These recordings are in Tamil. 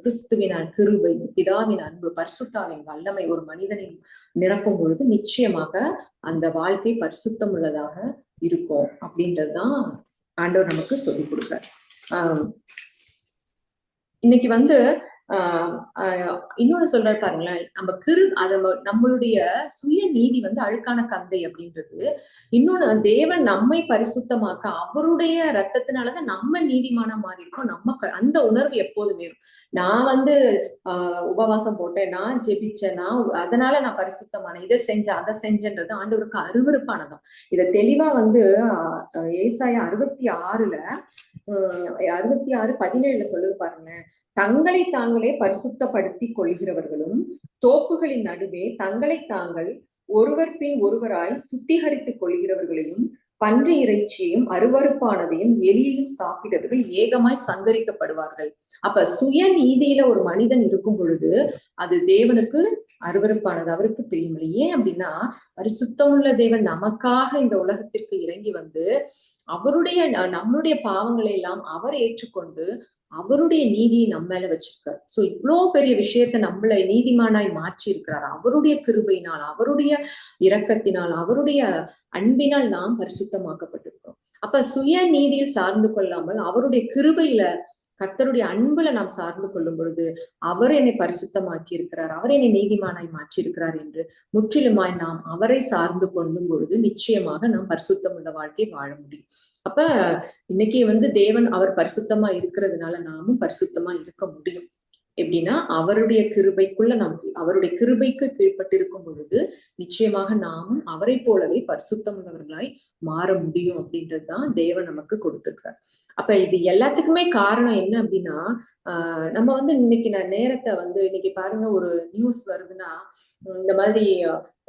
கிறிஸ்துவின் கிருபை, பிதாவின் அன்பு, பரிசுத்தாவின் வல்லமை ஒரு மனிதனை நிரப்பும் பொழுது நிச்சயமாக அந்த வாழ்க்கை பரிசுத்தம் உள்ளதாக இருக்கும் அப்படின்றதுதான் ஆண்டவர் நமக்கு சொல்லிக் கொடுக்கிறார். இன்னைக்கு இன்னொன்னு சொல்றாரு பாருங்களேன், நம்மளுடைய சுய நீதி அழுக்கான கந்தை அப்படின்றது. இன்னொன்னு, தேவன் நம்மை பரிசுத்தமாக்க அவருடைய ரத்தத்தினாலதான் நம்ம நீதிமானா மாறி இருக்கோம். அந்த உணர்வு எப்போதும் வேணும். நான் உபவாசம் போட்டேன், நான் ஜெபிச்சேன், அதனால நான் பரிசுத்தமான இதை செஞ்சேன் அதை செஞ்சேன்றது ஆண்டவருக்கு அருவருப்பானதான். இதை தெளிவா ஏசாயா 66:17 சொல்லுது பாருங்க. தங்களை தாங்களே பரிசுத்தப்படுத்தி கொள்கிறவர்களும் தோப்புகளின் நடுவே தங்களை தாங்கள் ஒருவர் பின் ஒருவராய் சுத்திகரித்துக் கொள்கிறவர்களையும் பன்றி இறைச்சியையும் அருவருப்பானதையும் எலியையும் சாப்பிட்டவர்கள் ஏகமாய் சங்கரிக்கப்படுவார்கள். அப்ப சுய நீதியில ஒரு மனிதன் இருக்கும் பொழுது அது தேவனுக்கு அருவருப்பானது, அவருக்கு பிரியமில்லை. ஏன் அப்படின்னா, பரிசுத்தமுள்ள தேவன் நமக்காக இந்த உலகத்திற்கு இறங்கி நம்மளுடைய பாவங்களை எல்லாம் அவர் ஏற்றுக்கொண்டு அவருடைய நீதியை நம்ம மேல வச்சிருக்கார். சோ இவ்வளோ பெரிய விஷயத்த நம்மளை நீதிமானாய் மாற்றி இருக்கிறார். அவருடைய கிருபையினால், அவருடைய இரக்கத்தினால், அவருடைய அன்பினால் நாம் பரிசுத்தமாக்கப்பட்டிருக்கிறோம். அப்ப சுய நீதியில் சார்ந்து கொள்ளாமல் அவருடைய கிருபையில, கர்த்தருடைய அன்புல நாம் சார்ந்து கொள்ளும் பொழுது அவர் என்னை பரிசுத்தமாக்கி இருக்கிறார், அவர் என்னை நீதிமானாய் மாற்றியிருக்கிறார் என்று முற்றிலுமாய் நாம் அவரை சார்ந்து கொள்ளும் பொழுது நிச்சயமாக நாம் பரிசுத்தம் உள்ள வாழ்க்கை வாழ முடியும். அப்ப இன்னைக்கு தேவன் அவர் பரிசுத்தமா இருக்கிறதுனால நாமும் பரிசுத்தமா இருக்க முடியும். எப்படின்னா, அவருடைய கிருபைக்குள்ள அவருடைய கிருபைக்கு கீழ்பட்டிருக்கும் பொழுது நிச்சயமாக நாமும் அவரை போலவே பரிசுத்தம் உள்ளவர்களாய் மாற முடியும் அப்படின்றதுதான் தேவன் நமக்கு கொடுத்திருக்கிறார். அப்ப இது எல்லாத்துக்குமே காரணம் என்ன அப்படின்னா, நம்ம இன்னைக்கு நேரத்தை இன்னைக்கு பாருங்க, ஒரு நியூஸ் வருதுன்னா, இந்த மாதிரி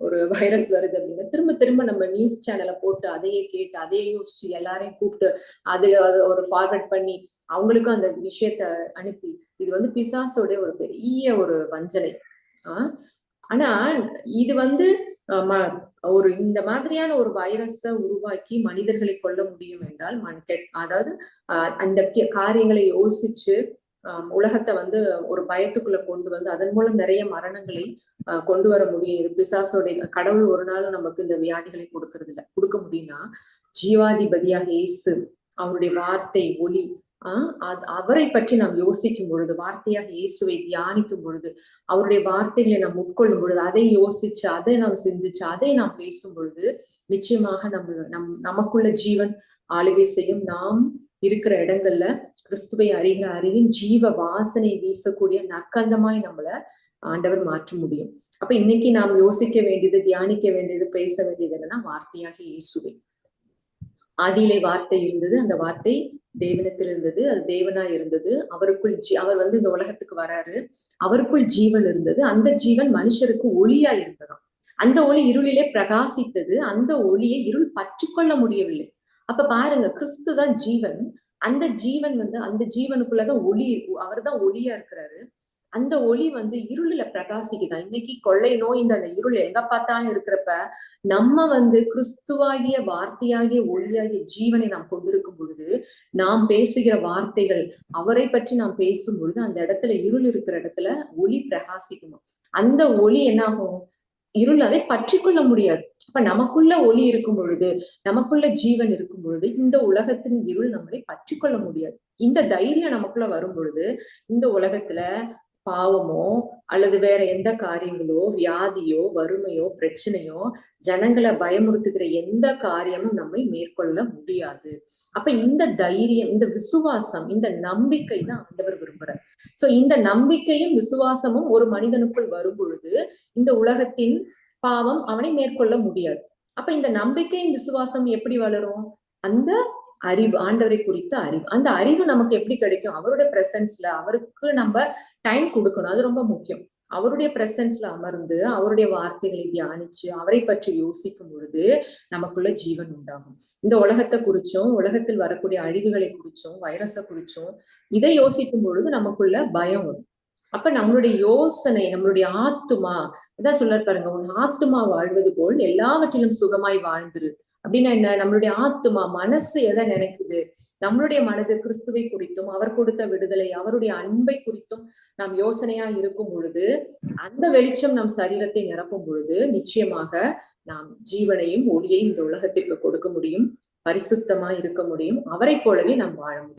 ஒரு வைரஸ் வருது அப்படின்னா திரும்ப திரும்ப நம்ம நியூஸ் சேனலை போட்டு அதையே கேட்டு அதையே யோசிச்சு எல்லாரையும் கூப்பிட்டு அதை ஒரு ஃபார்வர்ட் பண்ணி அவங்களுக்கும் அந்த விஷயத்த அனுப்பி, இது பிசாசோட ஒரு பெரிய ஒரு வஞ்சனை. ஆனா இது ஒரு இந்த மாதிரியான ஒரு வைரஸை உருவாக்கி மனிதர்களை கொல்ல முடியும் என்றால் அதாவது அந்த காரியங்களை யோசிச்சு உலகத்தை ஒரு பயத்துக்குள்ள கொண்டு அதன் மூலம் நிறைய மரணங்களை கொண்டு வர முடியும். இது பிசாசோடைய கடவுள் ஒரு நாளும் நமக்கு இந்த வியாதிகளை கொடுக்க முடியும்னா, ஜீவாதிபதியாக இயேசு, அவருடைய வார்த்தை ஒளி, அவரை பற்றி நாம் யோசிக்கும் பொழுது, வார்த்தையாக இயேசுவை தியானிக்கும் பொழுது, அவருடைய வார்த்தைகளை நாம் உட்கொள்ளும் பொழுது, அதை யோசிச்சு அதை நாம் சிந்திச்சு அதை நாம் பேசும் பொழுது நிச்சயமாக நமக்குள்ள ஜீவன் ஆளுகை செய்யும். நாம் இருக்கிற இடங்கள்ல கிறிஸ்துவை அறிகிற அறிவின் ஜீவ வாசனை வீசக்கூடிய நற்கந்தமாய் நம்மள ஆண்டவர் மாற்ற முடியும். அப்ப இன்னைக்கு நாம் யோசிக்க வேண்டியது, தியானிக்க வேண்டியது, பேச வேண்டியது என்னன்னா, வார்த்தையாக இயேசுவை. ஆதியிலே வார்த்தை இருந்தது, அந்த வார்த்தை தேவனத்தில் இருந்தது, அது தேவனா இருந்தது. அவருக்குள் அவர் இந்த உலகத்துக்கு வராரு, அவருக்குள் ஜீவன் இருந்தது, அந்த ஜீவன் மனுஷருக்கு ஒளியா இருந்ததாம். அந்த ஒளி இருளிலே பிரகாசித்தது, அந்த ஒளியை இருள் பற்றி கொள்ள முடியவில்லை. அப்ப பாருங்க, கிறிஸ்து தான் ஜீவன். அந்த ஜீவன் அந்த ஜீவனுக்குள்ளதான் ஒளி, அவர் தான் ஒளியா இருக்கிறாரு. அந்த ஒளி இருளில பிரகாசிக்குதான். இன்னைக்கு கொள்ளை நோயின்ற அந்த இருள் எங்க பார்த்தாலும் இருக்கிறப்ப நம்ம கிறிஸ்துவாகிய வார்த்தையாகிய ஒளியாகிய ஜீவனை நாம் கொண்டிருக்கும் பொழுது, நாம் பேசுகிற வார்த்தைகள், அவரை பற்றி நாம் பேசும் பொழுது அந்த இடத்துல, இருள் இருக்கிற இடத்துல ஒளி பிரகாசிக்கணும். அந்த ஒளி என்ன ஆகும்? இருள் அதை பற்றி கொள்ள முடியாது. அப்ப நமக்குள்ள ஒளி இருக்கும் பொழுது, நமக்குள்ள ஜீவன் இருக்கும் பொழுது இந்த உலகத்தின் இருள் நம்மளை பற்றி கொள்ள முடியாது. இந்த தைரியம் நமக்குள்ள வரும் பொழுது இந்த உலகத்துல பாவமோ அல்லது வேற எந்த காரியங்களோ, வியாதியோ, வறுமையோ, பிரச்சனையோ, ஜனங்களை பயமுறுத்துகிற எந்த காரியமும் நம்மை மேற்கொள்ள முடியாது. அப்ப இந்த தைரியம், இந்த விசுவாசம், இந்த நம்பிக்கை தான் ஆண்டவர் விரும்புறார். சோ இந்த நம்பிக்கையும் விசுவாசமும் ஒரு மனிதனுக்குள் வரும் பொழுது இந்த உலகத்தின் பாவம் அவனை மேற்கொள்ள முடியாது. அப்ப இந்த நம்பிக்கையும் விசுவாசம் எப்படி வளரும்? அந்த அறிவு, ஆண்டவரை குறித்த அறிவு. அந்த அறிவு நமக்கு எப்படி கிடைக்கும்? அவருடைய பிரசன்ஸ்ல, அவருக்கு நம்ம டைம் கொடுக்கணும், அது ரொம்ப முக்கியம். அவருடைய பிரசன்ஸ்ல அமர்ந்து அவருடைய வார்த்தைகளை தியானிச்சு அவரை பற்றி யோசிக்கும் பொழுது நமக்குள்ள ஜீவன் உண்டாகும். இந்த உலகத்தை குறிச்சும், உலகத்தில் வரக்கூடிய அழிவுகளை குறிச்சும், வைரஸை குறிச்சும் இதை யோசிக்கும் பொழுது நமக்குள்ள பயம் வரும். அப்ப நம்மளுடைய யோசனை, நம்மளுடைய ஆத்துமா, இதான் சொல்ல பாருங்க, உன் ஆத்துமா வாழ்வது போல் எல்லாவற்றிலும் சுகமாய் வாழ்ந்துரு அப்படின்னா என்ன? நம்மளுடைய ஆத்துமா, மனசு எதை நினைக்குது? நம்மளுடைய மனது கிறிஸ்துவை குறித்தும், அவர் கொடுத்த விடுதலை, அவருடைய அன்பை குறித்தும் நாம் யோசனையா இருக்கும் பொழுது, அந்த வெளிச்சம் நம் சரீரத்தை நிரப்பும் பொழுது நிச்சயமாக நாம் ஜீவனையும் ஒளியையும் இந்த உலகத்திற்கு கொடுக்க முடியும். பரிசுத்தமா இருக்க முடியும். அவரை போலவே நாம் வாழ முடியும்.